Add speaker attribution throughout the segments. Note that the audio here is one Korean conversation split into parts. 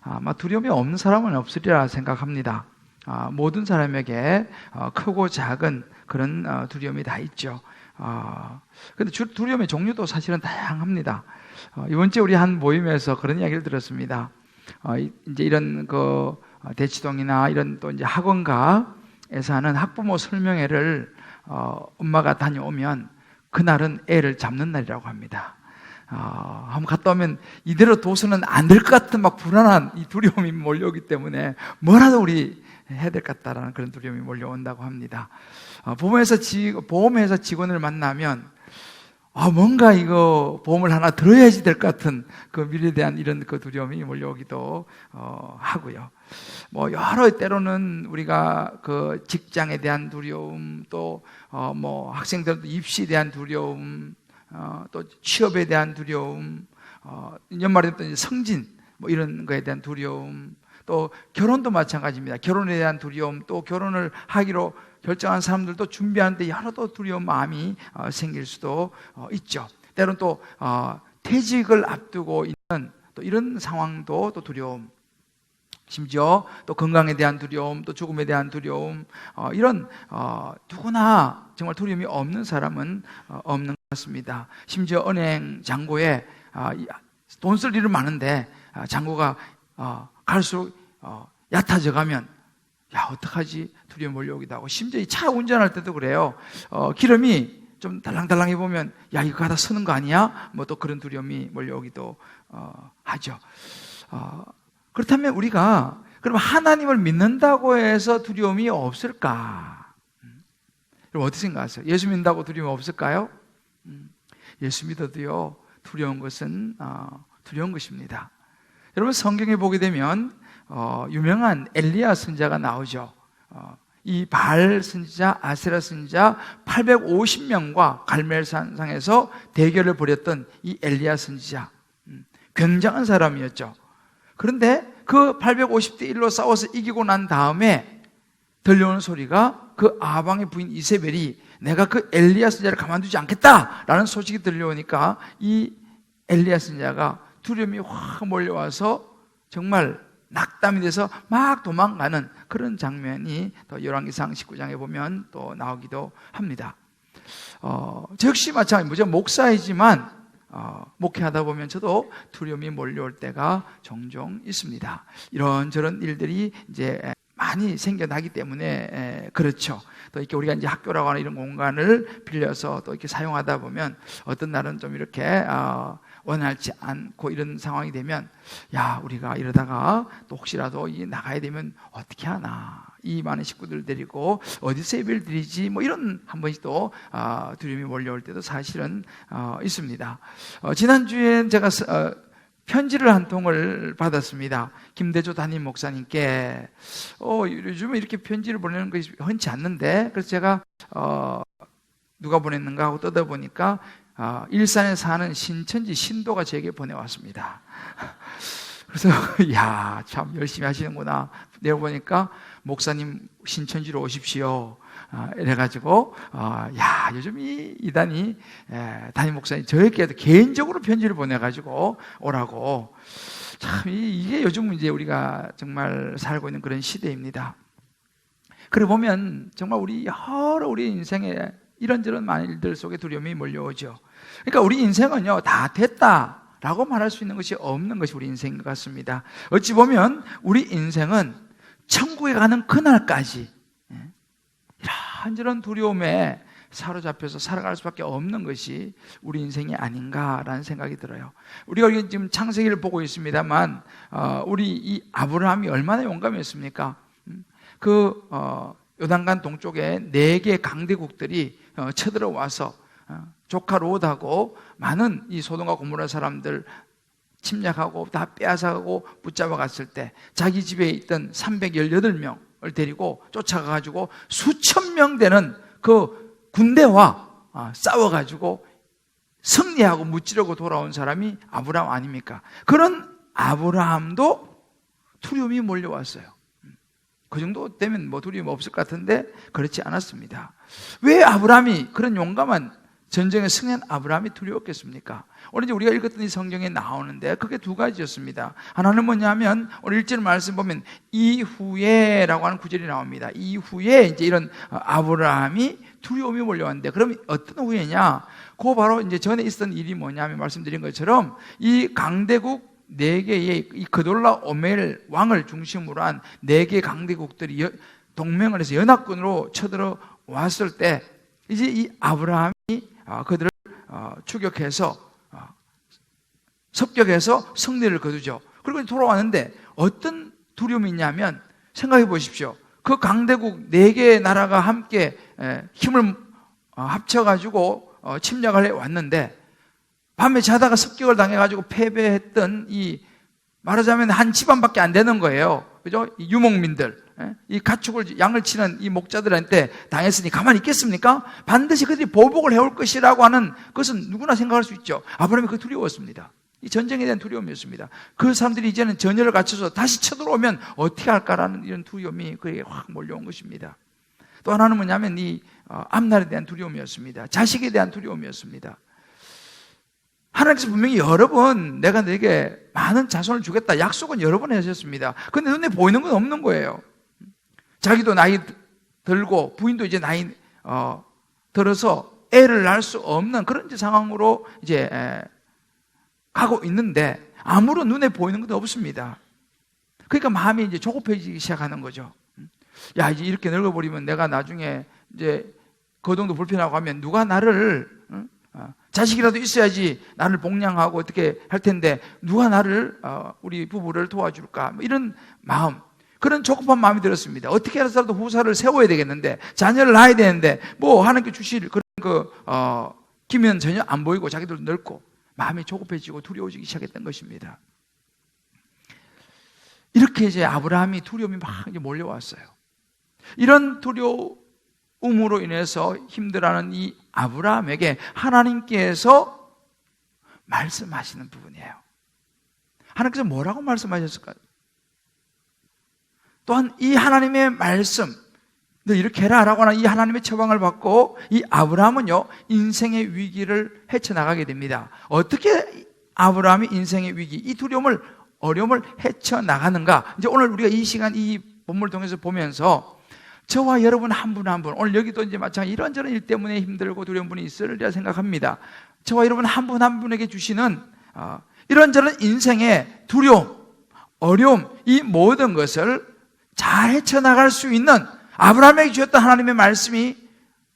Speaker 1: 아마 두려움이 없는 사람은 없으리라 생각합니다. 모든 사람에게 크고 작은 그런 두려움이 다 있죠. 근데 두려움의 종류도 사실은 다양합니다. 이번 주에 우리 한 모임에서 그런 이야기를 들었습니다. 이제 이런 대치동이나 이런 또 이제 학원가에서 하는 학부모 설명회를 엄마가 다녀오면 그날은 애를 잡는 날이라고 합니다. 한번 갔다 오면 이대로 둬서는 안 될 것 같은 막 불안한 이 두려움이 몰려오기 때문에 뭐라도 우리 해야 될 것 같다라는 그런 두려움이 몰려온다고 합니다. 보험회사 직원을 만나면 뭔가 이거 보험을 하나 들어야지 될 것 같은 그 미래에 대한 이런 그 두려움이 몰려오기도 하고요. 여러 때로는 우리가 그 직장에 대한 두려움, 또 학생들도 입시에 대한 두려움, 또 취업에 대한 두려움, 연말에 또 성진 이런 거에 대한 두려움, 또 결혼도 마찬가지입니다. 결혼에 대한 두려움, 또 결혼을 하기로 결정한 사람들도 준비하는데 여러 또 두려운 마음이 생길 수도 있죠. 때로는 또 퇴직을 앞두고 있는 또 이런 상황도 또 두려움, 심지어 또 건강에 대한 두려움, 또 죽음에 대한 두려움, 이런 누구나 정말 두려움이 없는 사람은 없는 것 같습니다. 심지어 은행 잔고에 돈 쓸 일은 많은데 잔고가 갈수록 얕아져 가면 어떡하지? 두려움이 몰려오기도 하고, 심지어 이 차 운전할 때도 그래요. 기름이 좀 달랑달랑해 보면 이거 가다 쓰는 거 아니야? 또 그런 두려움이 몰려오기도 하죠. 그렇다면 우리가 그럼 하나님을 믿는다고 해서 두려움이 없을까? 여러분 어떻게 생각하세요? 예수 믿는다고 두려움이 없을까요? 예수 믿어도요, 두려운 것은 두려운 것입니다. 여러분 성경에 보게 되면 유명한 엘리야 선지자가 나오죠. 이 바알 선지자, 아세라 선지자 850명과 갈멜산상에서 대결을 벌였던 이 엘리야 선지자, 굉장한 사람이었죠. 그런데 그 850대 1로 싸워서 이기고 난 다음에 들려오는 소리가 그 아방의 부인 이세벨이 내가 그 엘리야 선지자를 가만두지 않겠다라는 소식이 들려오니까 이 엘리야 선지자가 두려움이 확 몰려와서 정말 낙담이 돼서 막 도망가는 그런 장면이 또 열왕기상 19장에 보면 또 나오기도 합니다. 저 역시 마찬가지죠. 목사이지만 목회하다 보면 저도 두려움이 몰려올 때가 종종 있습니다. 이런저런 일들이 이제 많이 생겨나기 때문에 그렇죠. 또 이렇게 우리가 이제 학교라고 하는 이런 공간을 빌려서 또 이렇게 사용하다 보면 어떤 날은 좀 이렇게 원활치 않고 이런 상황이 되면 우리가 이러다가 또 혹시라도 나가야 되면 어떻게 하나, 이 많은 식구들 데리고 어디서 예배를 드리지, 이런 한 번씩 또 두려움이 몰려올 때도 사실은 있습니다. 지난주엔 제가 편지를 한 통을 받았습니다. 김대조 담임 목사님께 요즘에 이렇게 편지를 보내는 것이 흔치 않는데, 그래서 제가 누가 보냈는가 하고 뜯어보니까 일산에 사는 신천지 신도가 제게 보내왔습니다. 그래서 참 열심히 하시는구나. 내려보니까 목사님 신천지로 오십시오. 이래가지고 요즘 이 이단이 담임 목사님 저에게도 개인적으로 편지를 보내가지고 오라고. 참 이게 요즘 이제 우리가 정말 살고 있는 그런 시대입니다. 그래 보면 정말 우리 인생에 이런저런 많은 일들 속에 두려움이 몰려오죠. 그러니까 우리 인생은요, 다 됐다라고 말할 수 있는 것이 없는 것이 우리 인생인 것 같습니다. 어찌 보면 우리 인생은 천국에 가는 그날까지 이런저런 두려움에 사로잡혀서 살아갈 수밖에 없는 것이 우리 인생이 아닌가라는 생각이 들어요. 우리가 지금 창세기를 보고 있습니다만 우리 이 아브라함이 얼마나 용감했습니까? 요단강 동쪽에 4개 강대국들이 쳐들어와서 조카 롯하고 많은 이 소돔과 고모라 사람들 침략하고 다 빼앗아가고 붙잡아 갔을 때 자기 집에 있던 318명을 데리고 쫓아가가지고 수천 명 되는 그 군대와 싸워가지고 승리하고 무찌르고 돌아온 사람이 아브라함 아닙니까? 그런 아브라함도 두려움이 몰려왔어요. 그 정도 되면 두려움 없을 것 같은데 그렇지 않았습니다. 왜 아브라함이 그런 용감한 전쟁에 승리한 아브라함이 두려웠겠습니까? 오늘 이제 우리가 읽었던 이 성경에 나오는데 그게 두 가지였습니다. 하나는 뭐냐면 오늘 1절 말씀 보면 이후에 라고 하는 구절이 나옵니다. 이후에 이제 이런 아브라함이 두려움이 몰려왔는데, 그럼 어떤 후에냐? 그거 바로 이제 전에 있었던 일이 뭐냐면 말씀드린 것처럼 이 강대국 4개의 이 그돌라 오멜 왕을 중심으로 한 4개 강대국들이 동맹을 해서 연합군으로 쳐들어 왔을 때 이제 이 아브라함이 그들을 추격해서 습격해서 승리를 거두죠. 그리고 돌아왔는데 어떤 두려움이 있냐면, 생각해 보십시오. 그 강대국 4개의 나라가 함께 힘을 합쳐가지고 침략을 해 왔는데, 밤에 자다가 습격을 당해가지고 패배했던 이, 말하자면 한 집안밖에 안 되는 거예요. 그죠? 이 유목민들, 이 가축을, 양을 치는 이 목자들한테 당했으니 가만히 있겠습니까? 반드시 그들이 보복을 해올 것이라고 하는 것은 누구나 생각할 수 있죠. 아브라함이 그 두려웠습니다. 이 전쟁에 대한 두려움이었습니다. 그 사람들이 이제는 전열을 갖춰서 다시 쳐들어오면 어떻게 할까라는 이런 두려움이 그에게 확 몰려온 것입니다. 또 하나는 뭐냐면 이 앞날에 대한 두려움이었습니다. 자식에 대한 두려움이었습니다. 하나님께서 분명히 여러 번 내가 너에게 많은 자손을 주겠다 약속은 여러 번 하셨습니다. 그런데 눈에 보이는 건 없는 거예요. 자기도 나이 들고 부인도 이제 나이 들어서 애를 낳을 수 없는 그런 상황으로 이제 가고 있는데 아무런 눈에 보이는 것도 없습니다. 그러니까 마음이 이제 조급해지기 시작하는 거죠. 야, 이제 이렇게 늙어버리면 내가 나중에 이제 거동도 불편하고 하면 누가 나를, 자식이라도 있어야지 나를 복양하고 어떻게 할 텐데 누가 나를, 우리 부부를 도와줄까, 뭐 이런 마음, 그런 조급한 마음이 들었습니다. 어떻게 해서라도 후사를 세워야 되겠는데, 자녀를 낳아야 되는데 뭐 하나님께 주실 그런 기면 전혀 안 보이고 자기들도 늙고 마음이 조급해지고 두려워지기 시작했던 것입니다. 이렇게 이제 아브라함이 두려움이 막 이제 몰려왔어요. 이런 두려움으로 인해서 힘들어하는 이 아브라함에게 하나님께서 말씀하시는 부분이에요. 하나님께서 뭐라고 말씀하셨을까요? 또한 이 하나님의 말씀, 너 이렇게 해라 라고 하는 이 하나님의 처방을 받고 이 아브라함은요, 인생의 위기를 헤쳐나가게 됩니다. 어떻게 아브라함이 인생의 위기, 이 두려움을, 어려움을 헤쳐나가는가? 이제 오늘 우리가 이 시간 이 본문을 통해서 보면서 저와 여러분 한 분 한 분, 오늘 여기도 이제 마찬가지 이런저런 일 때문에 힘들고 두려운 분이 있으리라 생각합니다. 저와 여러분 한 분 한 분에게 주시는 이런저런 인생의 두려움, 어려움, 이 모든 것을 잘 헤쳐나갈 수 있는 아브라함에게 주셨던 하나님의 말씀이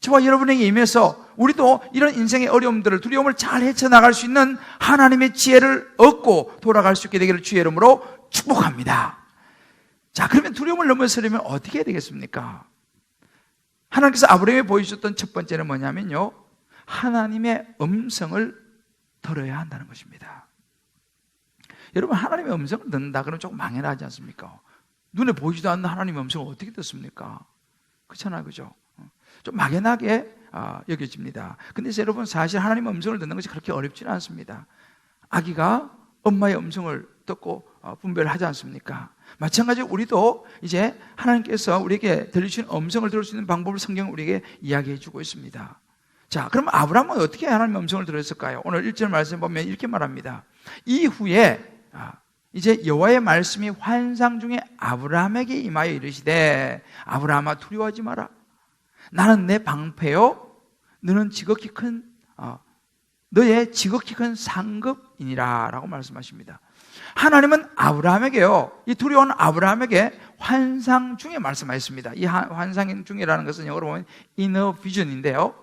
Speaker 1: 저와 여러분에게 임해서 우리도 이런 인생의 어려움들을, 두려움을 잘 헤쳐나갈 수 있는 하나님의 지혜를 얻고 돌아갈 수 있게 되기를 주의 이름으로 축복합니다. 자, 그러면 두려움을 넘어서려면 어떻게 해야 되겠습니까? 하나님께서 아브라함에게 보여주셨던 첫 번째는 뭐냐면요, 하나님의 음성을 들어야 한다는 것입니다. 여러분, 하나님의 음성을 듣는다 그러면 조금 망연하지 않습니까? 눈에 보이지도 않는 하나님의 음성을 어떻게 듣습니까? 그렇잖아요, 그죠? 좀 막연하게 여겨집니다. 근데 여러분, 사실 하나님의 음성을 듣는 것이 그렇게 어렵지는 않습니다. 아기가 엄마의 음성을 듣고 분별하지 않습니까? 마찬가지로 우리도 이제 하나님께서 우리에게 들려주신 음성을 들을 수 있는 방법을 성경은 우리에게 이야기해 주고 있습니다. 자, 그럼 아브라함은 어떻게 하나님의 음성을 들었을까요? 오늘 1절 말씀 보면 이렇게 말합니다. 이후에 이제 여호와의 말씀이 환상 중에 아브라함에게 임하여 이르시되, 아브라함아 두려워하지 마라. 나는 내 방패요, 너는 지극히 큰 너의 지극히 큰 상급이니라 라고 말씀하십니다. 하나님은 아브라함에게요, 이 두려운 아브라함에게 환상 중에 말씀하셨습니다. 이 환상 중이라는 것은 영어로 보면 inner vision인데요,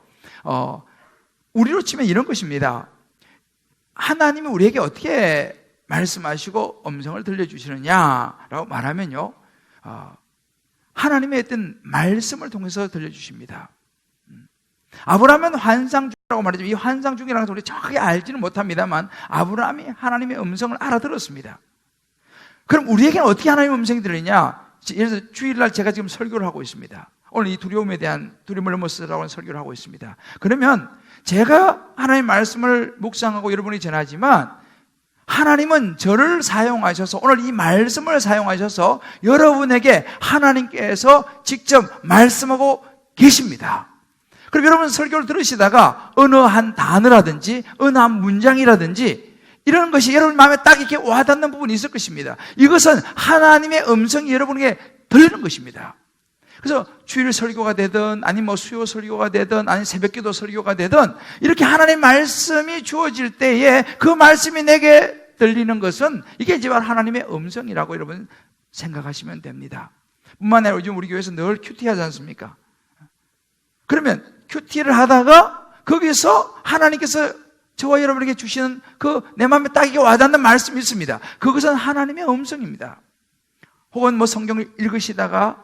Speaker 1: 우리로 치면 이런 것입니다. 하나님이 우리에게 어떻게 말씀하시고 음성을 들려주시느냐라고 말하면요, 하나님의 어떤 말씀을 통해서 들려주십니다. 아브라함은 환상 중이라고 말하죠. 이 환상 중이라는 것을 우리 정확하게 알지는 못합니다만 아브라함이 하나님의 음성을 알아들었습니다. 그럼 우리에게는 어떻게 하나님의 음성이 들리냐? 예를 들어서 주일날 제가 지금 설교를 하고 있습니다. 오늘 이 두려움에 대한, 두려움을 넘어서라고 하는 설교를 하고 있습니다. 그러면 제가 하나님의 말씀을 묵상하고 여러분이 전하지만 하나님은 저를 사용하셔서, 오늘 이 말씀을 사용하셔서 여러분에게 하나님께서 직접 말씀하고 계십니다. 그리고 여러분 설교를 들으시다가 어느 한 단어라든지 어느 한 문장이라든지 이런 것이 여러분 마음에 딱 이렇게 와닿는 부분이 있을 것입니다. 이것은 하나님의 음성이 여러분에게 들리는 것입니다. 그래서 주일 설교가 되든 아니면 뭐 수요 설교가 되든 아니면 새벽기도 설교가 되든 이렇게 하나님의 말씀이 주어질 때에 그 말씀이 내게 들리는 것은 이게 이제 바로 하나님의 음성이라고 여러분 생각하시면 됩니다. 뿐만 아니라 요즘 우리 교회에서 늘 큐티 하지 않습니까? 그러면 큐티를 하다가 거기서 하나님께서 저와 여러분에게 주시는 그 내 마음에 딱 이게 와닿는 말씀이 있습니다. 그것은 하나님의 음성입니다. 혹은 뭐 성경을 읽으시다가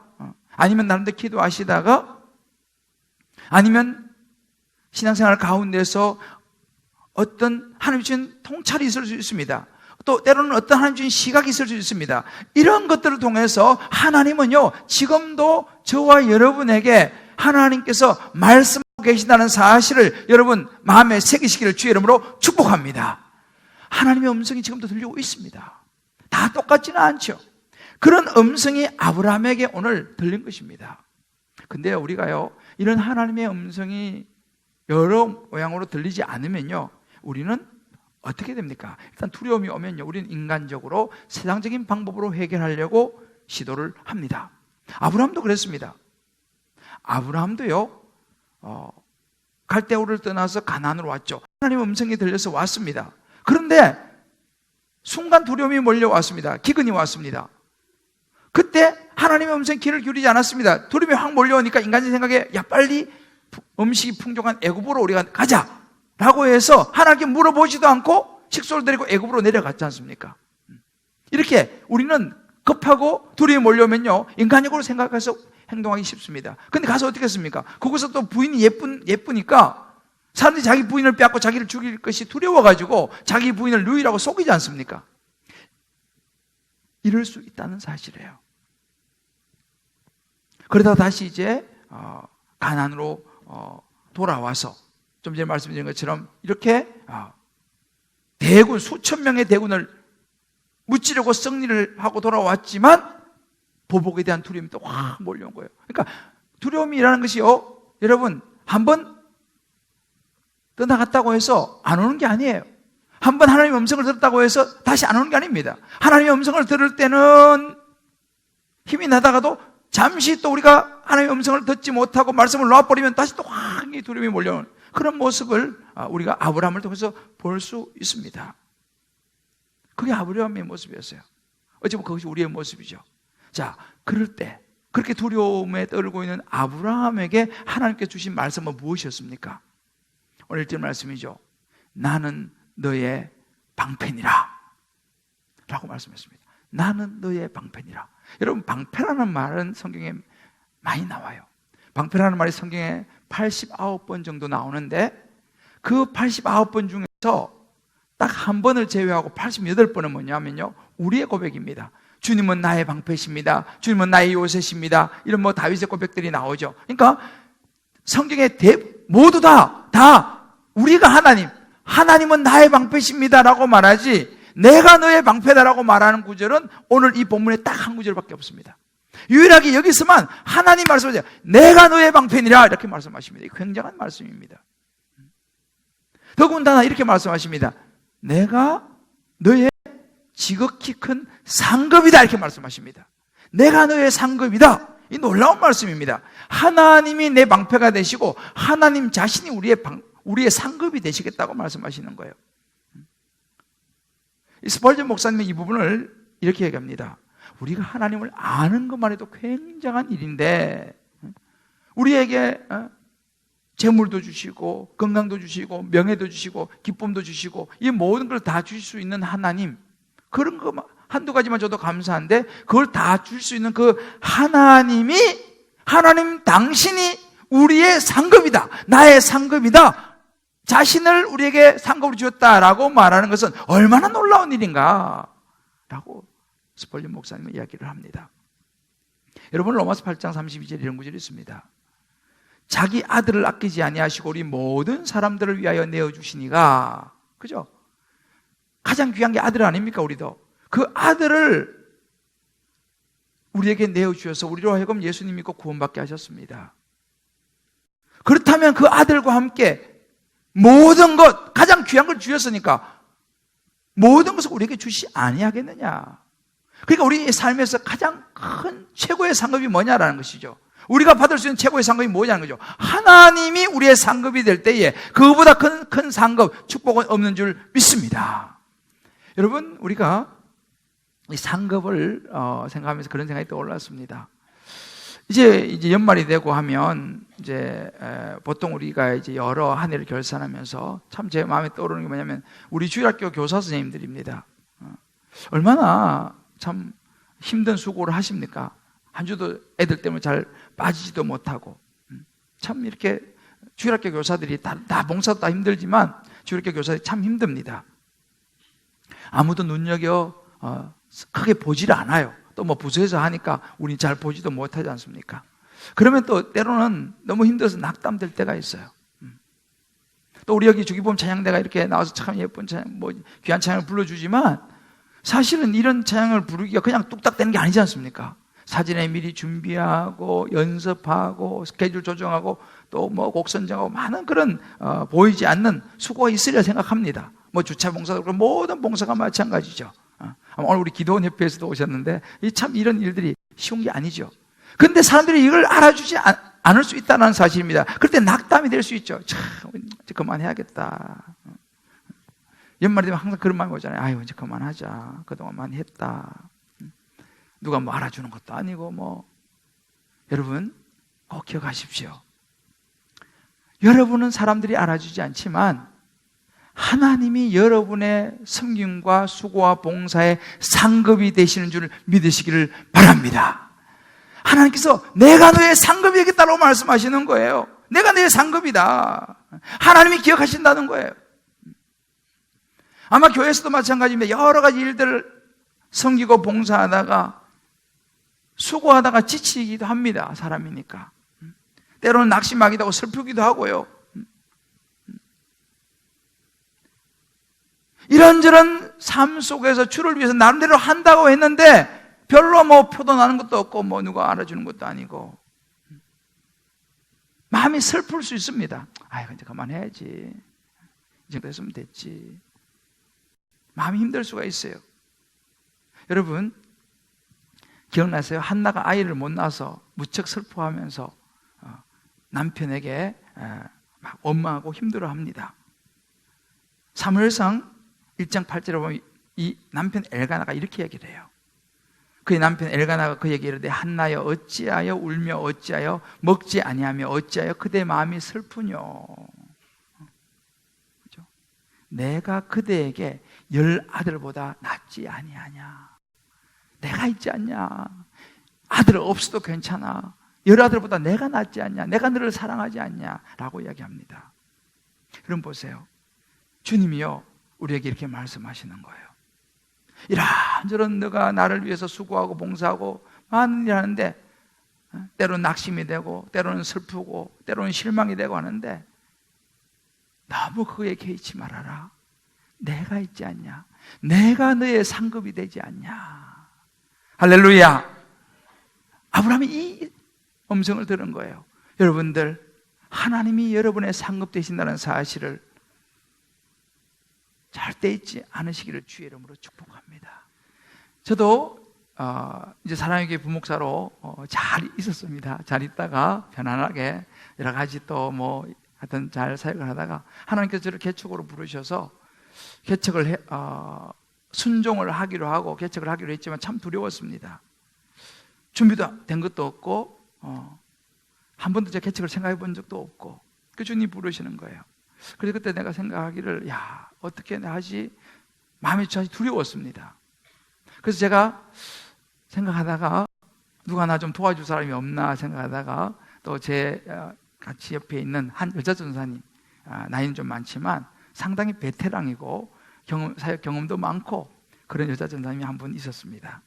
Speaker 1: 아니면 나름대로 기도하시다가 아니면 신앙생활 가운데서 어떤 하나님 주신 통찰이 있을 수 있습니다. 또 때로는 어떤 하나님 주신 시각이 있을 수 있습니다. 이런 것들을 통해서 하나님은요 지금도 저와 여러분에게 하나님께서 말씀하고 계신다는 사실을 여러분 마음에 새기시기를 주의 이름으로 축복합니다. 하나님의 음성이 지금도 들리고 있습니다. 다 똑같지는 않죠. 그런 음성이 아브라함에게 오늘 들린 것입니다. 근데 우리가요 이런 하나님의 음성이 여러 모양으로 들리지 않으면요 우리는 어떻게 됩니까? 일단 두려움이 오면요 우리는 인간적으로 세상적인 방법으로 해결하려고 시도를 합니다. 아브라함도 그랬습니다. 아브라함도요 갈대우를 떠나서 가나안으로 왔죠. 하나님의 음성이 들려서 왔습니다. 그런데 순간 두려움이 몰려왔습니다. 기근이 왔습니다. 그때 하나님의 음성에 귀를 기울이지 않았습니다. 두려움이 확 몰려오니까 인간의 생각에 야 빨리 음식이 풍족한 애굽으로 우리가 가자 라고 해서 하나님께 물어보지도 않고 식소를 데리고 애굽으로 내려갔지 않습니까? 이렇게 우리는 급하고 두려움이 몰려오면요 인간적으로 생각해서 행동하기 쉽습니다. 근데 가서 어떻게 했습니까? 거기서 또 부인이 예쁘니까 사람들이 자기 부인을 빼앗고 자기를 죽일 것이 두려워가지고 자기 부인을 누이라고 속이지 않습니까? 이럴 수 있다는 사실이에요. 그러다가 다시 이제 가나안으로 돌아와서 좀 전에 말씀드린 것처럼 이렇게 대군 수천 명의 대군을 무찌르고 승리를 하고 돌아왔지만 보복에 대한 두려움이 또 확 몰려온 거예요. 그러니까 두려움이라는 것이요 여러분 한번 떠나갔다고 해서 안 오는 게 아니에요. 한번 하나님의 음성을 들었다고 해서 다시 안 오는 게 아닙니다. 하나님의 음성을 들을 때는 힘이 나다가도 잠시 또 우리가 하나님의 음성을 듣지 못하고 말씀을 놔버리면 다시 또 확 두려움이 몰려오는 그런 모습을 우리가 아브라함을 통해서 볼 수 있습니다. 그게 아브라함의 모습이었어요. 어찌 보면 그것이 우리의 모습이죠. 자, 그럴 때 그렇게 두려움에 떨고 있는 아브라함에게 하나님께 주신 말씀은 무엇이었습니까? 오늘 1절 말씀이죠. 나는 너의 방편이라 라고 말씀했습니다. 나는 너의 방편이라. 여러분 방편이라는 말은 성경에 많이 나와요. 방편이라는 말이 성경에 89번 정도 나오는데 그 89번 중에서 딱 한 번을 제외하고 88번은 뭐냐면요 우리의 고백입니다. 주님은 나의 방패십니다. 주님은 나의 요새십니다. 이런 뭐 다윗의 고백들이 나오죠. 그러니까 성경에 모두 다 우리가 하나님은 나의 방패십니다라고 말하지 내가 너의 방패다라고 말하는 구절은 오늘 이 본문에 딱 한 구절밖에 없습니다. 유일하게 여기서만 하나님 말씀하세요. 내가 너의 방패니라 이렇게 말씀하십니다. 이게 굉장한 말씀입니다. 더군다나 이렇게 말씀하십니다. 내가 너의 지극히 큰 상급이다 이렇게 말씀하십니다. 내가 너의 상급이다. 이 놀라운 말씀입니다. 하나님이 내 방패가 되시고 하나님 자신이 우리의 상급이 되시겠다고 말씀하시는 거예요. 스펄전 목사님은 이 부분을 이렇게 얘기합니다. 우리가 하나님을 아는 것만 해도 굉장한 일인데 우리에게 재물도 주시고 건강도 주시고 명예도 주시고 기쁨도 주시고 이 모든 걸 다 주실 수 있는 하나님, 그런 거 한두 가지만 줘도 감사한데 그걸 다 줄 수 있는 그 하나님 당신이 우리의 상급이다, 나의 상급이다, 자신을 우리에게 상급으로 주었다라고 말하는 것은 얼마나 놀라운 일인가 라고 스펄전 목사님은 이야기를 합니다. 여러분 로마서 8장 32절 이런 구절이 있습니다. 자기 아들을 아끼지 아니하시고 우리 모든 사람들을 위하여 내어주시니가, 그죠? 가장 귀한 게 아들 아닙니까? 우리도 그 아들을 우리에게 내어주셔서 우리로 하여금 예수님 믿고 구원받게 하셨습니다. 그렇다면 그 아들과 함께 모든 것, 가장 귀한 걸 주셨으니까 모든 것을 우리에게 주시 아니하겠느냐. 그러니까 우리의 삶에서 가장 큰 최고의 상급이 뭐냐라는 것이죠. 우리가 받을 수 있는 최고의 상급이 뭐냐는 거죠. 하나님이 우리의 상급이 될 때에 그보다 큰 상급, 축복은 없는 줄 믿습니다. 여러분, 우리가 이 상급을 생각하면서 그런 생각이 떠올랐습니다. 이제 연말이 되고 하면 보통 우리가 이제 여러 한 해를 결산하면서 참 제 마음에 떠오르는 게 뭐냐면 우리 주일학교 교사 선생님들입니다. 얼마나 참 힘든 수고를 하십니까? 한 주도 애들 때문에 잘 빠지지도 못하고, 참 이렇게 주일학교 교사들이 다 봉사도 다 힘들지만 주일학교 교사들이 참 힘듭니다. 아무도 눈여겨 크게 보지를 않아요. 또 뭐 부서에서 하니까 우리 잘 보지도 못하지 않습니까? 그러면 또 때로는 너무 힘들어서 낙담될 때가 있어요. 또 우리 여기 주기보험 찬양대가 이렇게 나와서 참 예쁜 찬양, 귀한 찬양을 불러주지만 사실은 이런 찬양을 부르기가 그냥 뚝딱 되는 게 아니지 않습니까? 사진에 미리 준비하고 연습하고 스케줄 조정하고 또 뭐 곡 선정하고 많은 그런 보이지 않는 수고가 있으리라 생각합니다. 뭐 주차 봉사도 그렇고 모든 봉사가 마찬가지죠. 오늘 우리 기도원 협회에서도 오셨는데 참 이런 일들이 쉬운 게 아니죠. 그런데 사람들이 이걸 알아주지 않을 수 있다는 사실입니다. 그럴 때 낙담이 될 수 있죠. 참 이제 그만해야겠다. 연말이 되면 항상 그런 마음이 오잖아요. 아유 이제 그만하자. 그동안 많이 했다. 누가 뭐 알아주는 것도 아니고 뭐. 여러분 꼭 기억하십시오. 여러분은 사람들이 알아주지 않지만 하나님이 여러분의 섬김과 수고와 봉사의 상급이 되시는 줄 믿으시기를 바랍니다. 하나님께서 내가 너의 상급이겠다고 말씀하시는 거예요. 내가 너의 상급이다. 하나님이 기억하신다는 거예요. 아마 교회에서도 마찬가지입니다. 여러 가지 일들을 섬기고 봉사하다가 수고하다가 지치기도 합니다. 사람이니까. 때로는 낙심하기도 하고 슬프기도 하고요. 이런저런 삶 속에서 주를 위해서 나름대로 한다고 했는데 별로 뭐 표도 나는 것도 없고 뭐 누가 알아주는 것도 아니고 마음이 슬플 수 있습니다. 아유 이제 그만해야지. 이 정도 했으면 됐지. 마음이 힘들 수가 있어요. 여러분 기억나세요? 한나가 아이를 못 낳아서 무척 슬퍼하면서 남편에게 막 원망하고 힘들어합니다. 사무엘상 1장 8절에 보면 이 남편 엘가나가 이렇게 얘기를 해요. 그의 남편 엘가나가 그에게 이르되 한나여 어찌하여 울며 어찌하여 먹지 아니하며 어찌하여 그대 마음이 슬프뇨. 그렇죠? 내가 그대에게 10 아들보다 낫지 아니하냐. 내가 있지 않냐. 아들 없어도 괜찮아. 10 아들보다 내가 낫지 않냐. 내가 너를 사랑하지 않냐 라고 이야기합니다. 그럼 보세요. 주님이요 우리에게 이렇게 말씀하시는 거예요. 이런저런 너가 나를 위해서 수고하고 봉사하고 많은 일 하는데 때로는 낙심이 되고 때로는 슬프고 때로는 실망이 되고 하는데 너무 그거에 개의치 말아라. 내가 있지 않냐. 내가 너의 상급이 되지 않냐. 할렐루야. 아브라함이 이 음성을 들은 거예요. 여러분들 하나님이 여러분의 상급 되신다는 사실을 절대 잊지 않으시기를 주의 이름으로 축복합니다. 저도 이제 사랑의 교회 부목사로 잘 있었습니다. 잘 있다가 편안하게 여러 가지 또 뭐 하여튼 잘 사역을 하다가 하나님께서 저를 개척으로 부르셔서 개척을 순종을 하기로 하고 개척을 하기로 했지만 참 두려웠습니다. 준비도 된 것도 없고 한 번도 제가 개척을 생각해 본 적도 없고 그 주님 부르시는 거예요. 그래서 그때 내가 생각하기를 야 어떻게 하지? 마음이 사실 두려웠습니다. 그래서 제가 생각하다가 누가 나 좀 도와줄 사람이 없나 생각하다가 또 제 같이 옆에 있는 한 여자 전사님, 나이는 좀 많지만 상당히 베테랑이고 사역 경험도 많고 그런 여자 전사님이 한 분 있었습니다.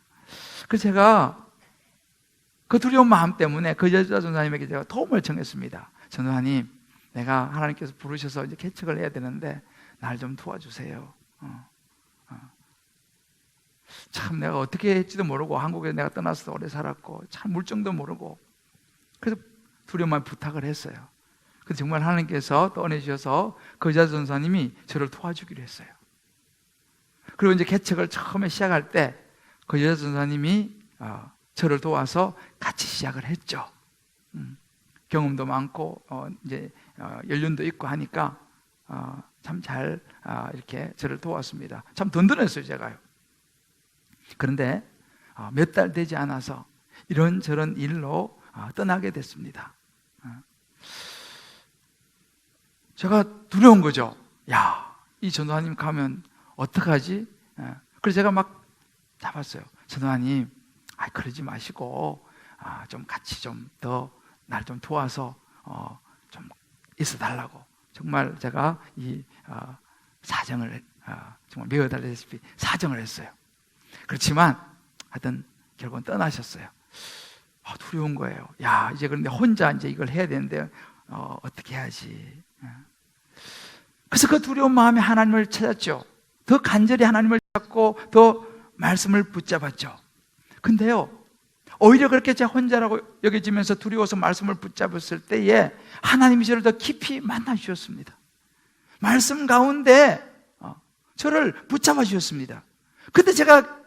Speaker 1: 그래서 제가 그 두려운 마음 때문에 그 여자 전사님에게 제가 도움을 청했습니다. 전사님, 내가 하나님께서 부르셔서 이제 개척을 해야 되는데 날 좀 도와주세요. 참 내가 어떻게 했지도 모르고 한국에 내가 떠나서 오래 살았고 참 물정도 모르고 그래서 두려운 마음에 부탁을 했어요. 근데 정말 하나님께서 떠내주셔서 그 여자 전사님이 저를 도와주기로 했어요. 그리고 이제 개척을 처음에 시작할 때 그 여자 전사님이 저를 도와서 같이 시작을 했죠. 경험도 많고 이제 연륜도 있고 하니까 참 잘 이렇게 저를 도왔습니다. 참 든든했어요, 제가요. 그런데 몇 달 되지 않아서 이런저런 일로 떠나게 됐습니다. 제가 두려운 거죠. 야, 이 전도사님 가면 어떡하지? 그래서 제가 막 잡았어요. 전도사님, 그러지 마시고 좀 같이 좀 더 날 좀 도와서 좀 있어 달라고. 정말 제가 이 사정을 정말 메어달라시피 사정을 했어요. 그렇지만 하여튼 결국은 떠나셨어요. 두려운 거예요. 야, 이제 그런데 혼자 이제 이걸 해야 되는데 어떻게 해야지? 그래서 그 두려운 마음에 하나님을 찾았죠. 더 간절히 하나님을 찾고 더 말씀을 붙잡았죠. 근데요, 오히려 그렇게 제 혼자라고 여겨지면서 두려워서 말씀을 붙잡았을 때에 하나님이 저를 더 깊이 만나주셨습니다. 말씀 가운데 저를 붙잡아 주셨습니다. 그때 제가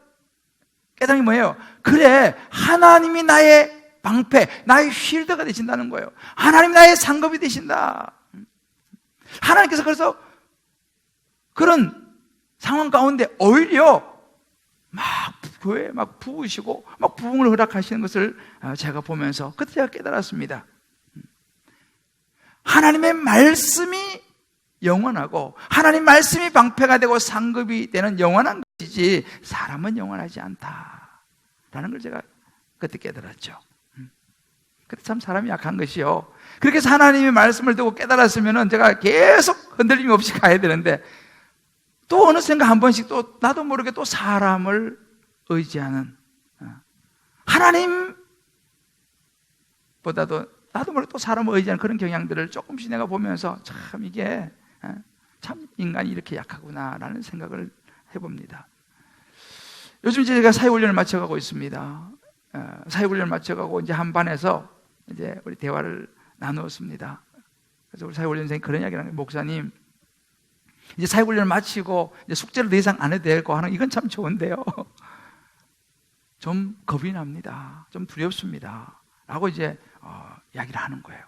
Speaker 1: 깨달은 게 뭐예요? 그래, 하나님이 나의 방패, 나의 쉴드가 되신다는 거예요. 하나님이 나의 상급이 되신다. 하나님께서 그래서 그런 상황 가운데 오히려 막 교회에 막 부으시고 막 부흥을 허락하시는 것을 제가 보면서 그때 제가 깨달았습니다. 하나님의 말씀이 영원하고 하나님 말씀이 방패가 되고 상급이 되는 영원한 것이지 사람은 영원하지 않다라는 걸 제가 그때 깨달았죠. 그때 참 사람이 약한 것이요. 그렇게 해서 하나님의 말씀을 듣고 깨달았으면 제가 계속 흔들림 없이 가야 되는데 또 어느샌가 한 번씩 또 나도 모르게 또 사람을 의지하는 하나님보다도 나도 모르게 또 사람을 의지하는 그런 경향들을 조금씩 내가 보면서 참 이게 참 인간이 이렇게 약하구나라는 생각을 해봅니다. 요즘 이제 제가 사회훈련을 마쳐가고 있습니다. 사회훈련을 마쳐가고 이제 한 반에서 이제 우리 대화를 나누었습니다. 그래서 우리 사회훈련생이 그런 이야기를 하는 거예요. 목사님, 이제 사회훈련을 마치고 이제 숙제를 더 이상 안 해도 되고 하는 이건 참 좋은데요. 좀 겁이 납니다. 좀 두렵습니다. 라고 이제 이야기를 하는 거예요.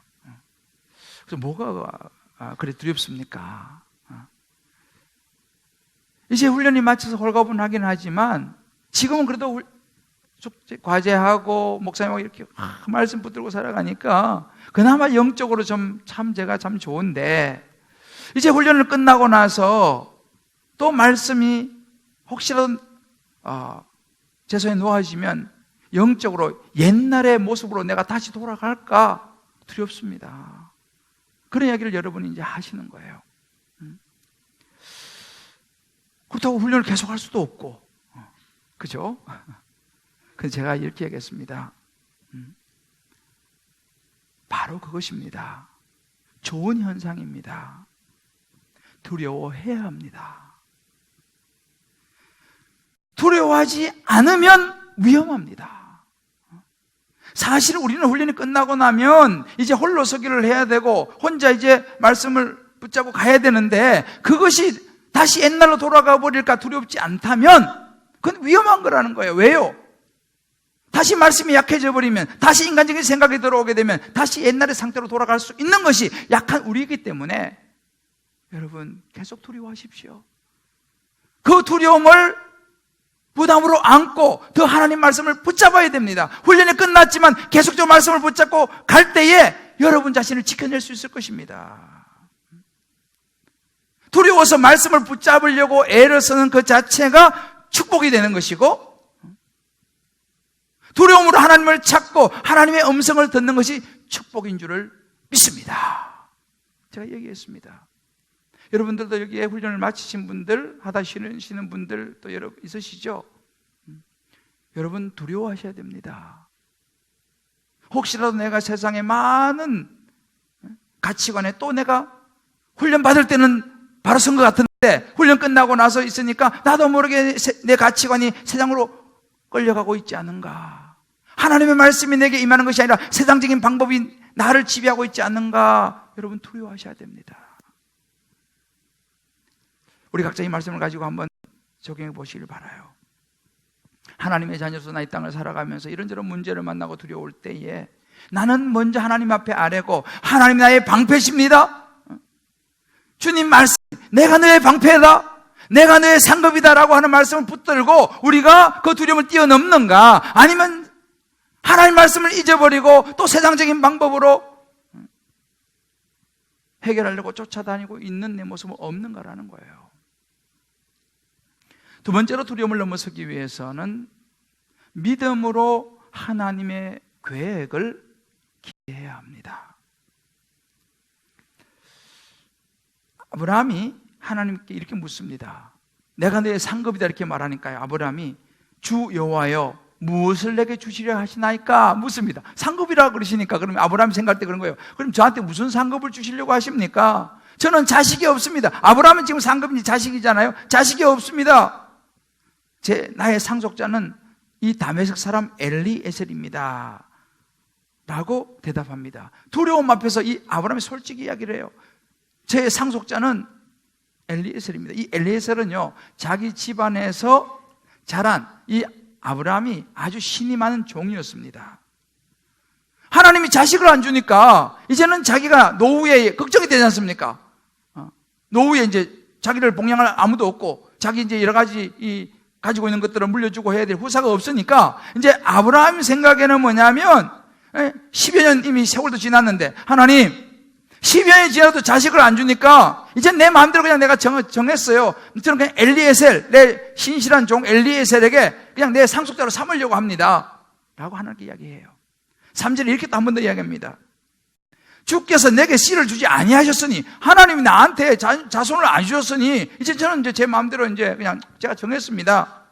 Speaker 1: 그래서 뭐가 그래 두렵습니까? 이제 훈련이 마쳐서 홀가분하긴 하지만 지금은 그래도 숙제 과제하고 목사님하고 이렇게 말씀 붙들고 살아가니까 그나마 영적으로 참 제가 참 좋은데 이제 훈련을 끝나고 나서 또 말씀이 혹시라도 제 손에 놓아지면 영적으로 옛날의 모습으로 내가 다시 돌아갈까 두렵습니다. 그런 이야기를 여러분이 이제 하시는 거예요. 그렇다고 훈련을 계속할 수도 없고, 그죠? 그래서 제가 이렇게 얘기했습니다. 바로 그것입니다. 좋은 현상입니다. 두려워해야 합니다. 두려워하지 않으면 위험합니다. 사실 우리는 훈련이 끝나고 나면 이제 홀로 서기를 해야 되고 혼자 이제 말씀을 붙잡고 가야 되는데 그것이 다시 옛날로 돌아가 버릴까 두렵지 않다면 그건 위험한 거라는 거예요. 왜요? 다시 말씀이 약해져 버리면 다시 인간적인 생각이 들어오게 되면 다시 옛날의 상태로 돌아갈 수 있는 것이 약한 우리이기 때문에 여러분 계속 두려워하십시오. 그 두려움을 부담으로 안고 더 하나님 말씀을 붙잡아야 됩니다. 훈련이 끝났지만 계속적으로 말씀을 붙잡고 갈 때에 여러분 자신을 지켜낼 수 있을 것입니다. 두려워서 말씀을 붙잡으려고 애를 쓰는 그 자체가 축복이 되는 것이고 두려움으로 하나님을 찾고 하나님의 음성을 듣는 것이 축복인 줄을 믿습니다. 제가 얘기했습니다. 여러분들도 여기에 훈련을 마치신 분들, 하다 쉬는 분들 또 여러분 있으시죠? 여러분 두려워하셔야 됩니다. 혹시라도 내가 세상에 많은 가치관에 또 내가 훈련 받을 때는 바로 선 것 같은데 훈련 끝나고 나서 있으니까 나도 모르게 내 가치관이 세상으로 끌려가고 있지 않은가? 하나님의 말씀이 내게 임하는 것이 아니라 세상적인 방법이 나를 지배하고 있지 않는가? 여러분 두려워하셔야 됩니다. 우리 각자 이 말씀을 가지고 한번 적용해 보시길 바라요. 하나님의 자녀로서 나 이 땅을 살아가면서 이런저런 문제를 만나고 두려울 때에 나는 먼저 하나님 앞에 아뢰고, 하나님 나의 방패십니다. 주님 말씀, 내가 너의 방패다, 내가 너의 상급이다 라고 하는 말씀을 붙들고 우리가 그 두려움을 뛰어넘는가, 아니면 하나님 말씀을 잊어버리고 또 세상적인 방법으로 해결하려고 쫓아다니고 있는 내 모습은 없는가라는 거예요. 두 번째로 두려움을 넘어서기 위해서는 믿음으로 하나님의 계획을 기대해야 합니다. 아브라함이 하나님께 이렇게 묻습니다. 내가 너의 상급이다 이렇게 말하니까요, 아브라함이 주 여호와여 무엇을 내게 주시려 하시나이까 묻습니다. 상급이라고 그러시니까 그러면 아브라함이 생각할 때 그런 거예요. 그럼 저한테 무슨 상급을 주시려고 하십니까? 저는 자식이 없습니다. 아브라함은 지금 상급이 자식이잖아요. 자식이 없습니다. 나의 상속자는 이 다메섹 사람 엘리에셀입니다 라고 대답합니다. 두려움 앞에서 이 아브라함이 솔직히 이야기를 해요. 제 상속자는 엘리에셀입니다. 이 엘리에셀은요, 자기 집안에서 자란 이 아브라함이 아주 신이 많은 종이었습니다. 하나님이 자식을 안 주니까 이제는 자기가 노후에 걱정이 되지 않습니까? 노후에 이제 자기를 복양할 아무도 없고, 자기 이제 여러 가지 가지고 있는 것들을 물려주고 해야 될 후사가 없으니까, 이제 아브라함 생각에는 뭐냐면 10여 년 이미 세월도 지났는데, 하나님 10여 년이 지나도 자식을 안 주니까 이제 내 마음대로 그냥 내가 정했어요. 저는 그냥 엘리에셀, 내 신실한 종 엘리에셀에게 그냥 내 상속자로 삼으려고 합니다 라고 하나님께 이야기해요. 3절에 이렇게 또 한 번 더 이야기합니다. 주께서 내게 씨를 주지 아니하셨으니, 하나님이 나한테 자손을 안 주셨으니 이제 저는 이제 제 마음대로 이제 그냥 제가 정했습니다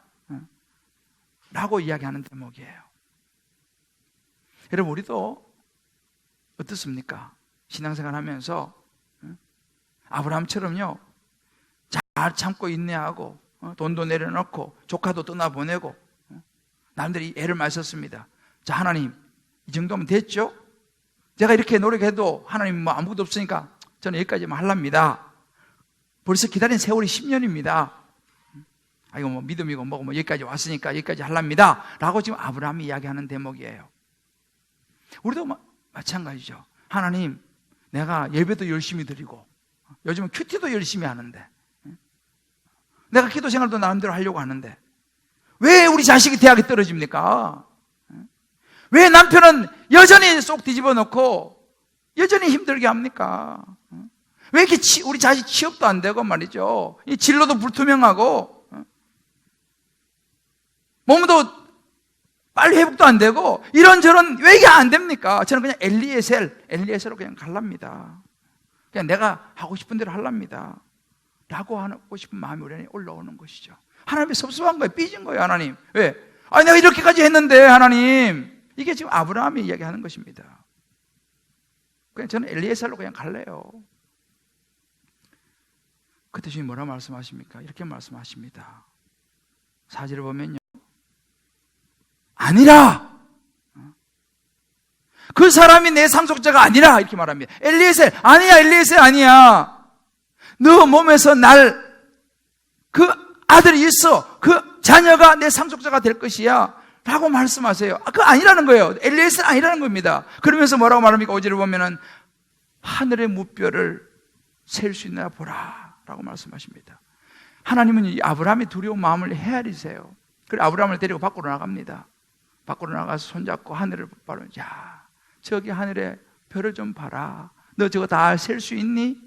Speaker 1: 라고 이야기하는 대목이에요. 여러분, 우리도 어떻습니까? 신앙생활 하면서 아브라함처럼요, 잘 참고 인내하고 돈도 내려놓고 조카도 떠나보내고 남들이 애를 많이 썼습니다. 자, 하나님 이 정도면 됐죠? 제가 이렇게 노력해도 하나님 뭐 아무것도 없으니까 저는 여기까지만 하랍니다. 벌써 기다린 세월이 10년입니다. 이거 뭐 믿음이고 뭐고 뭐 여기까지 왔으니까 여기까지 하랍니다 라고 지금 아브라함이 이야기하는 대목이에요. 우리도 마찬가지죠. 하나님, 내가 예배도 열심히 드리고 요즘은 큐티도 열심히 하는데, 내가 기도 생활도 나름대로 하려고 하는데 왜 우리 자식이 대학에 떨어집니까? 왜 남편은 여전히 쏙 뒤집어 놓고 여전히 힘들게 합니까? 왜 이렇게 우리 자식 취업도 안 되고 말이죠, 이 진로도 불투명하고 몸도 빨리 회복도 안 되고 이런저런, 왜 이게 안 됩니까? 저는 그냥 엘리에셀로 그냥 갈랍니다. 그냥 내가 하고 싶은 대로 할랍니다 라고 하고 싶은 마음이 우리 안에 올라오는 것이죠. 하나님이 섭섭한 거예요. 삐진 거예요. 하나님 왜? 내가 이렇게까지 했는데 하나님. 이게 지금 아브라함이 이야기하는 것입니다. 그냥 저는 엘리에셀로 그냥 갈래요. 그때 주님 뭐라 말씀하십니까? 이렇게 말씀하십니다. 4절을 보면요, 아니라, 그 사람이 내 상속자가 아니라 이렇게 말합니다. 엘리에셀 아니야. 너 몸에서 그 아들이 있어. 그 자녀가 내 상속자가 될 것이야 라고 말씀하세요. 그거 아니라는 거예요. 엘리에셀 아니라는 겁니다. 그러면서 뭐라고 말합니까? 5절을 보면은 하늘의 무뼈를 셀 수 있나 보라 라고 말씀하십니다. 하나님은 이 아브라함의 두려운 마음을 헤아리세요. 그래서 아브라함을 데리고 밖으로 나갑니다. 밖으로 나가서 손잡고 하늘을 바로, 야, 저기 하늘에 별을 좀 봐라. 너 저거 다 셀 수 있니?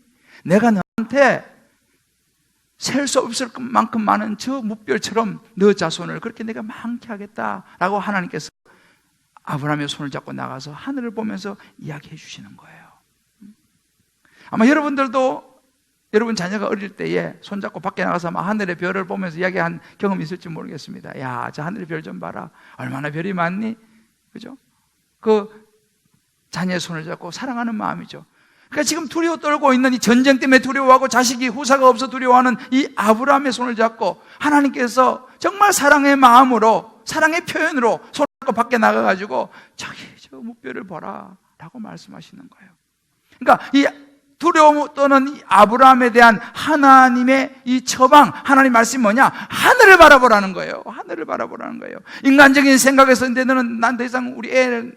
Speaker 1: 내가 너한테 셀 수 없을 만큼 많은 저 무별처럼 너 자손을 그렇게 내가 많게 하겠다라고 하나님께서 아브라함의 손을 잡고 나가서 하늘을 보면서 이야기해 주시는 거예요. 아마 여러분들도 여러분 자녀가 어릴 때에 손잡고 밖에 나가서 막 하늘의 별을 보면서 이야기한 경험이 있을지 모르겠습니다. 야, 저 하늘의 별 좀 봐라. 얼마나 별이 많니? 그죠? 그 자녀의 손을 잡고 사랑하는 마음이죠. 그러니까 지금 두려워 떨고 있는 이 전쟁 때문에 두려워하고 자식이 후사가 없어 두려워하는 이 아브라함의 손을 잡고 하나님께서 정말 사랑의 마음으로, 사랑의 표현으로 손을 잡고 밖에 나가가지고 저기 저 무뼈를 봐라 라고 말씀하시는 거예요. 그러니까 이 두려움 또는 이 아브라함에 대한 하나님의 이 처방, 하나님 말씀이 뭐냐? 하늘을 바라보라는 거예요. 하늘을 바라보라는 거예요. 인간적인 생각에서 너는 난 더 이상 우리 애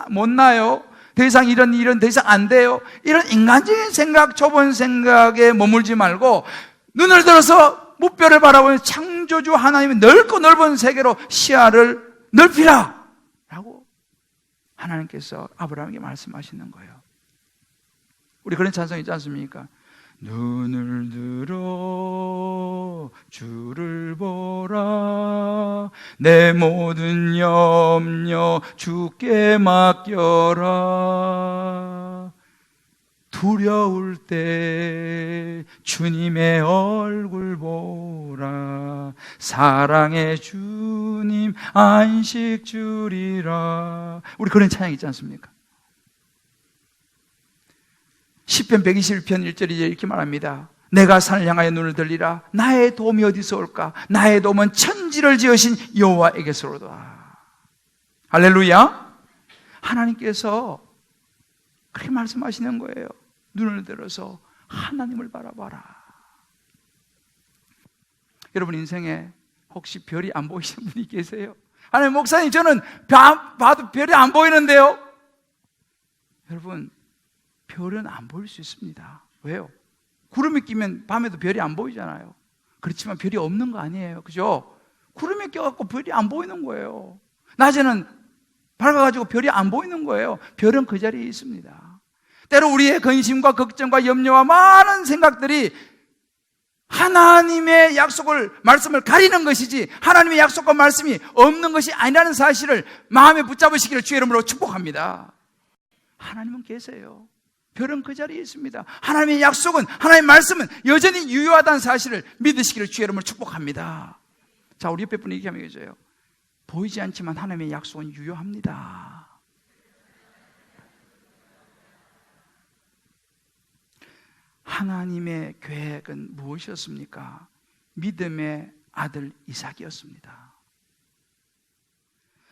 Speaker 1: 못 낳아요. 더 이상 이런 일은 더 이상 안 돼요. 이런 인간적인 생각, 좁은 생각에 머물지 말고 눈을 들어서 무뼈를 바라보는 창조주 하나님의 넓고 넓은 세계로 시야를 넓히라 라고 하나님께서 아브라함에게 말씀하시는 거예요. 우리 그런 찬송 있지 않습니까? 눈을 들어 주를 보라, 내 모든 염려 주께 맡겨라. 두려울 때 주님의 얼굴 보라, 사랑의 주님 안식 주리라. 우리 그런 찬양 있지 않습니까? 시편 121편 1절에 이렇게 말합니다. 내가 산을 향하여 눈을 들리라, 나의 도움이 어디서 올까? 나의 도움은 천지를 지으신 여호와에게서로다. 할렐루야. 하나님께서 그렇게 말씀하시는 거예요. 눈을 들어서 하나님을 바라봐라. 여러분 인생에 혹시 별이 안 보이시는 분이 계세요? 아니 목사님 저는 봐도 별이 안 보이는데요. 여러분 별은 안 보일 수 있습니다. 왜요? 구름이 끼면 밤에도 별이 안 보이잖아요. 그렇지만 별이 없는 거 아니에요. 그죠? 구름이 껴갖고 별이 안 보이는 거예요. 낮에는 밝아가지고 별이 안 보이는 거예요. 별은 그 자리에 있습니다. 때로 우리의 근심과 걱정과 염려와 많은 생각들이 하나님의 약속을, 말씀을 가리는 것이지 하나님의 약속과 말씀이 없는 것이 아니라는 사실을 마음에 붙잡으시기를 주의 이름으로 축복합니다. 하나님은 계세요. 별은 그 자리에 있습니다. 하나님의 약속은, 하나님의 말씀은 여전히 유효하다는 사실을 믿으시기를 주의 이름으로 축복합니다. 자, 우리 옆에 분이 이렇게 하면 계세요. 보이지 않지만 하나님의 약속은 유효합니다. 하나님의 계획은 무엇이었습니까? 믿음의 아들 이삭이었습니다.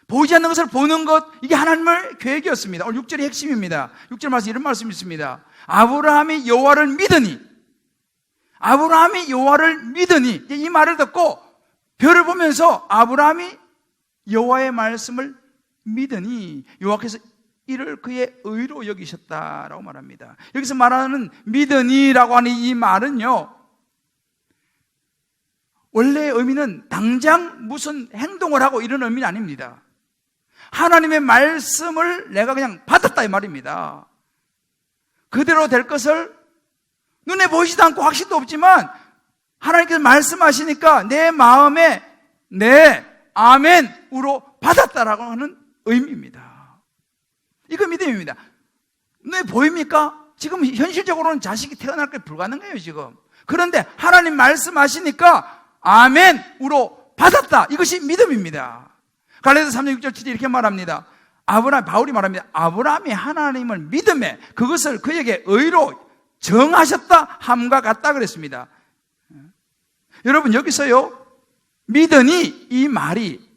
Speaker 1: 보이지 않는 것을 보는 것, 이게 하나님의 계획이었습니다. 오늘 6절이 핵심입니다. 6절 말씀 이런 말씀이 있습니다. 아브라함이 여호와를 믿으니, 아브라함이 여호와를 믿으니, 이 말을 듣고 별을 보면서 아브라함이 여호와의 말씀을 믿으니 여호와께서 이를 그의 의로 여기셨다라고 말합니다. 여기서 말하는 믿으니라고 하는 이 말은요, 원래의 의미는 당장 무슨 행동을 하고 이런 의미는 아닙니다. 하나님의 말씀을 내가 그냥 받았다 이 말입니다. 그대로 될 것을 눈에 보이지도 않고 확신도 없지만 하나님께서 말씀하시니까 내 마음에 네, 아멘으로 받았다라고 하는 의미입니다. 이거 믿음입니다. 눈에 보입니까? 지금 현실적으로는 자식이 태어날 게 불가능해요 지금. 그런데 하나님 말씀하시니까 아멘으로 받았다. 이것이 믿음입니다. 갈라디아서 3장 6절 7절 이렇게 말합니다. 바울이 말합니다. 아브라함이 하나님을 믿음에 그것을 그에게 의로 정하셨다 함과 같다 그랬습니다. 여러분 여기서요, 믿으니 이 말이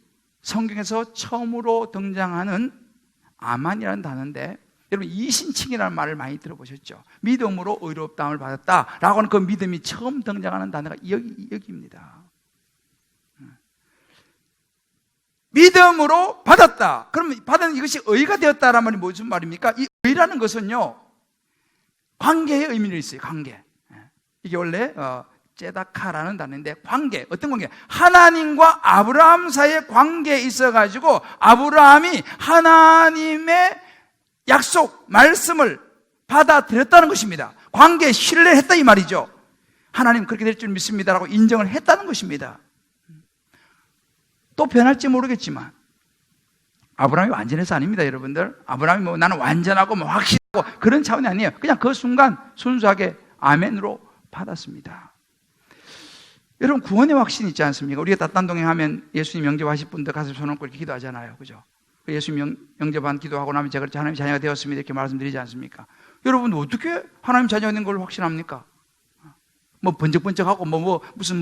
Speaker 1: 성경에서 처음으로 등장하는 아만이라는 단어인데, 여러분 이신칭이라는 말을 많이 들어보셨죠? 믿음으로 의롭다함을 받았다라고 하는 그 믿음이 처음 등장하는 단어가 여기입니다. 믿음으로 받았다. 그러면 받은 이것이 의가 되었다라는 말이 무슨 말입니까? 이 의라는 것은요, 관계의 의미를 있어요. 관계. 이게 원래 제다카라는 단어인데, 관계, 어떤 관계? 하나님과 아브라함 사이의 관계에 있어가지고 아브라함이 하나님의 약속, 말씀을 받아들였다는 것입니다. 관계에 신뢰를 했다 이 말이죠. 하나님 그렇게 될 줄 믿습니다라고 인정을 했다는 것입니다. 또 변할지 모르겠지만 아브라함이 완전해서 아닙니다, 여러분들. 아브라함이 뭐 나는 완전하고 뭐 확실하고 그런 차원이 아니에요. 그냥 그 순간 순수하게 아멘으로 받았습니다. 여러분 구원의 확신이 있지 않습니까? 우리가 땄단동행하면 예수님 영접하실 분들 가슴 손 얹고 이렇게 기도하잖아요, 그죠? 예수님 영접한 기도하고 나면 제가 하나님 자녀가 되었습니다 이렇게 말씀드리지 않습니까? 여러분 어떻게 하나님 자녀가 된 걸 확신합니까? 뭐 번쩍번쩍하고 무슨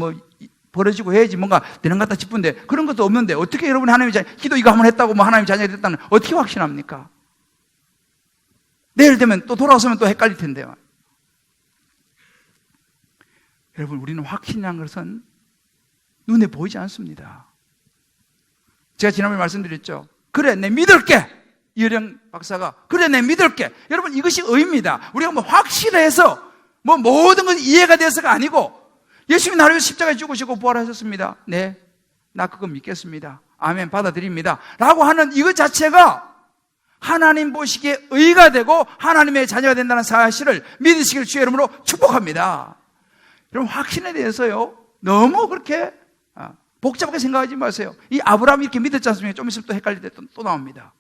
Speaker 1: 벌어지고 해야지 뭔가 되는 것 같다 싶은데 그런 것도 없는데 어떻게 여러분이 하나님 자녀, 기도 이거 한번 했다고 뭐 하나님 자녀가 됐다는 어떻게 확신합니까? 내일 되면 또 돌아서면 또 헷갈릴 텐데요. 여러분, 우리는 확신이라는 것은 눈에 보이지 않습니다. 제가 지난번에 말씀드렸죠. 그래, 내 믿을게. 이효령 박사가 그래, 내 믿을게. 여러분, 이것이 의입니다. 우리가 뭐 확실해서 뭐 모든 건 이해가 돼서가 아니고, 예수님이 나를 위해서 십자가에 죽으시고 부활하셨습니다. 네, 나 그거 믿겠습니다. 아멘, 받아들입니다. 라고 하는 이것 자체가 하나님 보시기에 의가 되고 하나님의 자녀가 된다는 사실을 믿으시길 주의 이름으로 축복합니다. 여러분, 확신에 대해서요, 너무 그렇게 복잡하게 생각하지 마세요. 이 아브라함이 이렇게 믿었지 않습니까? 좀 있으면 또 헷갈릴 때 또 나옵니다.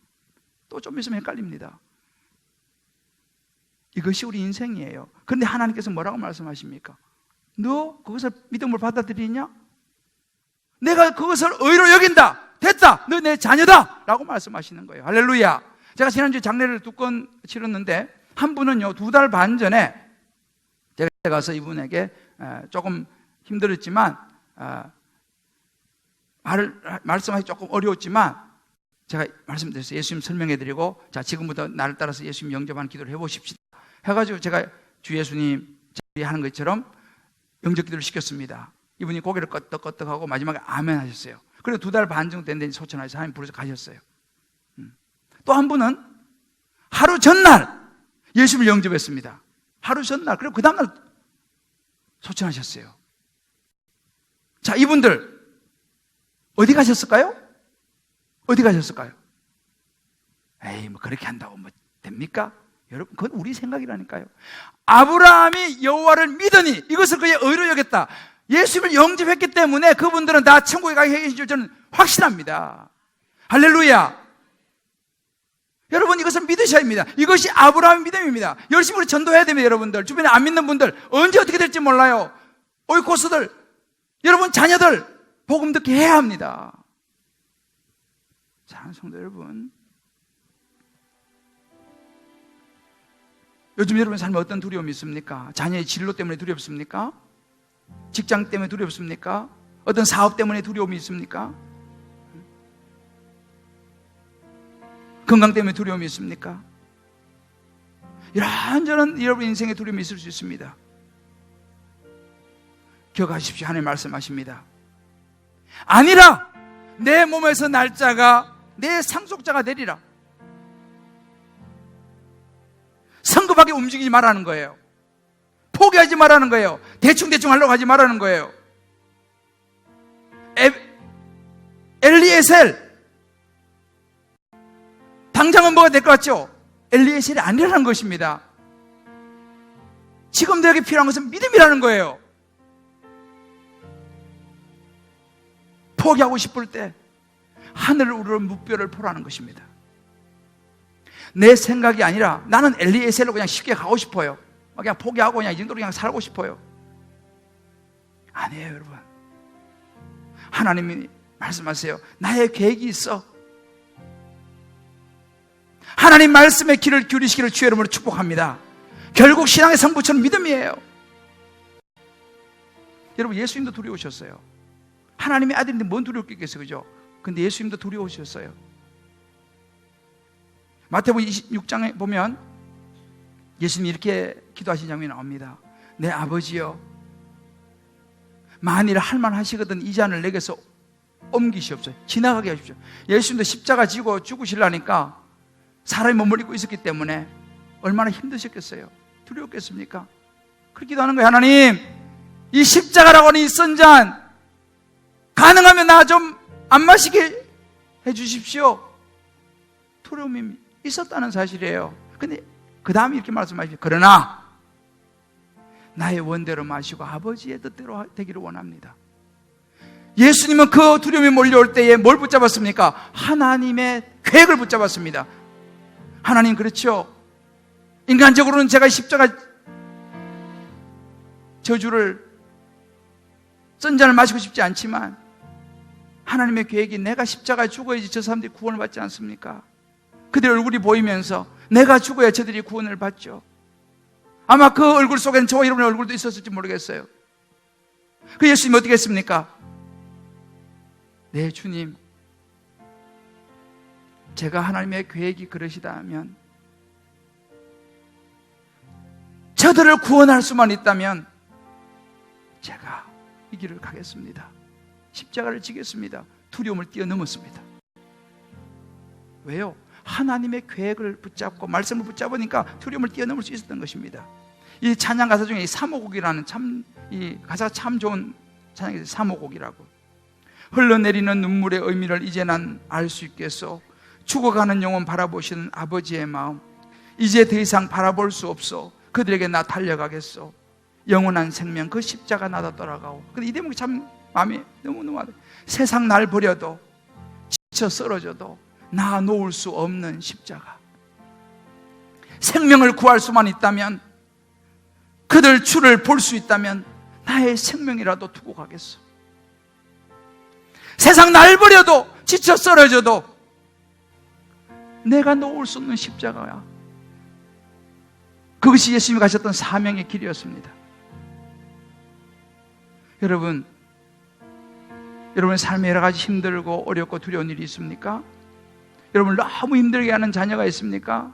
Speaker 1: 또 좀 있으면 헷갈립니다. 이것이 우리 인생이에요. 그런데 하나님께서 뭐라고 말씀하십니까? 너 그것을 믿음을 받아들이냐? 내가 그것을 의로 여긴다. 됐다. 너 내 자녀다. 라고 말씀하시는 거예요. 할렐루야. 제가 지난주에 장례를 2건 치렀는데, 한 분은요, 2달 반 전에 제가 가서 이분에게 조금 힘들었지만, 말씀하기 조금 어려웠지만, 제가 말씀드렸어요. 예수님 설명해드리고, 자, 지금부터 나를 따라서 예수님 영접하는 기도를 해보십시다. 해가지고 제가 주 예수님 하는 것처럼 영접 기도를 시켰습니다. 이분이 고개를 끄덕끄덕하고 마지막에 아멘 하셨어요. 그리고 2달 반 정도 됐는데 소천하셔서 하나님 부르셔서 가셨어요. 또 한 분은 하루 전날 예수님을 영접했습니다. 하루 전날. 그리고 그 다음날 소천하셨어요. 자, 이분들 어디 가셨을까요? 어디 가셨을까요? 에이, 뭐 그렇게 한다고 뭐 됩니까? 여러분, 그건 우리 생각이라니까요. 아브라함이 여호와를 믿으니 이것을 그의 의로 여겼다. 예수님을 영접했기 때문에 그분들은 다 천국에 가게 해주신 줄 저는 확신합니다. 할렐루야. 여러분, 이것을 믿으셔야 합니다. 이것이 아브라함의 믿음입니다. 열심히 우리 전도해야 됩니다. 여러분들, 주변에 안 믿는 분들, 언제 어떻게 될지 몰라요. 오이코스들, 여러분 자녀들 복음 듣게 해야 합니다. 사랑하는 성도 여러분, 요즘 여러분 삶에 어떤 두려움이 있습니까? 자녀의 진로 때문에 두렵습니까? 직장 때문에 두렵습니까? 어떤 사업 때문에 두려움이 있습니까? 건강 때문에 두려움이 있습니까? 이런저런 여러분 인생에 두려움이 있을 수 있습니다. 기억하십시오. 하나님 말씀하십니다. 아니라 내 몸에서 날짜가 내 상속자가 되리라. 성급하게 움직이지 말라는 거예요. 포기하지 말라는 거예요. 대충 하려고 하지 말라는 거예요. 엘리에셀, 당장은 뭐가 될 것 같죠? 엘리에셀이 아니라는 것입니다. 지금 너에게 필요한 것은 믿음이라는 거예요. 포기하고 싶을 때 하늘을 우러러 무뼈를 포라는 것입니다. 내 생각이 아니라 나는 엘리에셀로 그냥 쉽게 가고 싶어요. 그냥 포기하고 그냥 이 정도로 그냥 살고 싶어요. 아니에요, 여러분. 하나님이 말씀하세요. 나의 계획이 있어. 하나님 말씀의 길을 기울이시기를 주의 이름으로 축복합니다. 결국 신앙의 성부처는 믿음이에요. 여러분, 예수님도 두려우셨어요. 하나님의 아들인데 뭔 두려울 게 있겠어요, 그죠? 근데 예수님도 두려우셨어요. 마태복음 26장에 보면 예수님이 이렇게 기도하신 장면이 나옵니다. 내 아버지여, 만일 할만하시거든 이 잔을 내게서 옮기시옵소서. 지나가게 하십시오. 예수님도 십자가 지고 죽으시려니까 사람이 머물고 있었기 때문에 얼마나 힘드셨겠어요? 두려웠겠습니까? 그렇게 기도하는 거예요. 하나님, 이 십자가라고 하는 이 쓴 잔 가능하면 나 좀 안 마시게 해주십시오. 두려움이 있었다는 사실이에요. 근데 그 다음에 이렇게 말씀하시죠. 그러나 나의 원대로 마시고 아버지의 뜻대로 되기를 원합니다. 예수님은 그 두려움이 몰려올 때에 뭘 붙잡았습니까? 하나님의 계획을 붙잡았습니다. 하나님, 그렇죠? 인간적으로는 제가 십자가 저주를 쓴 잔을 마시고 싶지 않지만 하나님의 계획이 내가 십자가에 죽어야지 저 사람들이 구원을 받지 않습니까? 그들 얼굴이 보이면서 내가 죽어야 저들이 구원을 받죠. 아마 그 얼굴 속에는 저와 여러분의 얼굴도 있었을지 모르겠어요. 그 예수님이 어떻게 했습니까? 네, 주님, 제가 하나님의 계획이 그러시다면 그들을 구원할 수만 있다면 제가 이 길을 가겠습니다. 십자가를 지겠습니다. 두려움을 뛰어넘었습니다. 왜요? 하나님의 계획을 붙잡고 말씀을 붙잡으니까 두려움을 뛰어넘을 수 있었던 것입니다. 이 찬양 가사 중에 이 사모곡이라는 이 가사가 참 좋은 찬양이 있어요. 사모곡이라고. 흘러내리는 눈물의 의미를 이제 난 알 수 있겠소. 죽어가는 영혼 바라보시는 아버지의 마음, 이제 더 이상 바라볼 수 없어. 그들에게 나 달려가겠소. 영원한 생명 그 십자가 나다 떠나가오. 근데 이 대목이 참 마음이 너무너무 아파요. 세상 날 버려도 지쳐 쓰러져도 나 놓을 수 없는 십자가. 생명을 구할 수만 있다면, 그들 주를 볼 수 있다면 나의 생명이라도 두고 가겠소. 세상 날 버려도 지쳐 쓰러져도 내가 놓을 수 없는 십자가야. 그것이 예수님이 가셨던 사명의 길이었습니다. 여러분의 삶에 여러 가지 힘들고 어렵고 두려운 일이 있습니까? 여러분 너무 힘들게 하는 자녀가 있습니까?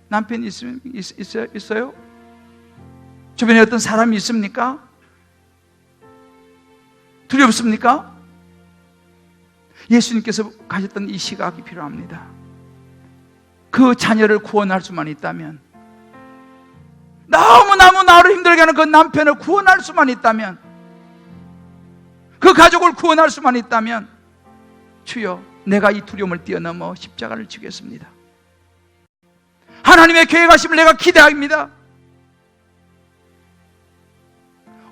Speaker 1: 남편이 있어요? 주변에 어떤 사람이 있습니까? 두렵습니까? 예수님께서 가셨던 이 시각이 필요합니다. 그 자녀를 구원할 수만 있다면, 너무너무 나를 힘들게 하는 그 남편을 구원할 수만 있다면, 그 가족을 구원할 수만 있다면, 주여 내가 이 두려움을 뛰어넘어 십자가를 지겠습니다. 하나님의 계획하심을 내가 기대합니다.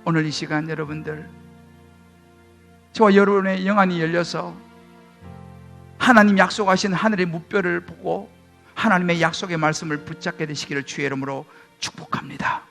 Speaker 1: 오늘 이 시간 여러분들, 저와 여러분의 영안이 열려서 하나님 약속하신 하늘의 무뼈를 보고 하나님의 약속의 말씀을 붙잡게 되시기를 주의 이름으로 축복합니다.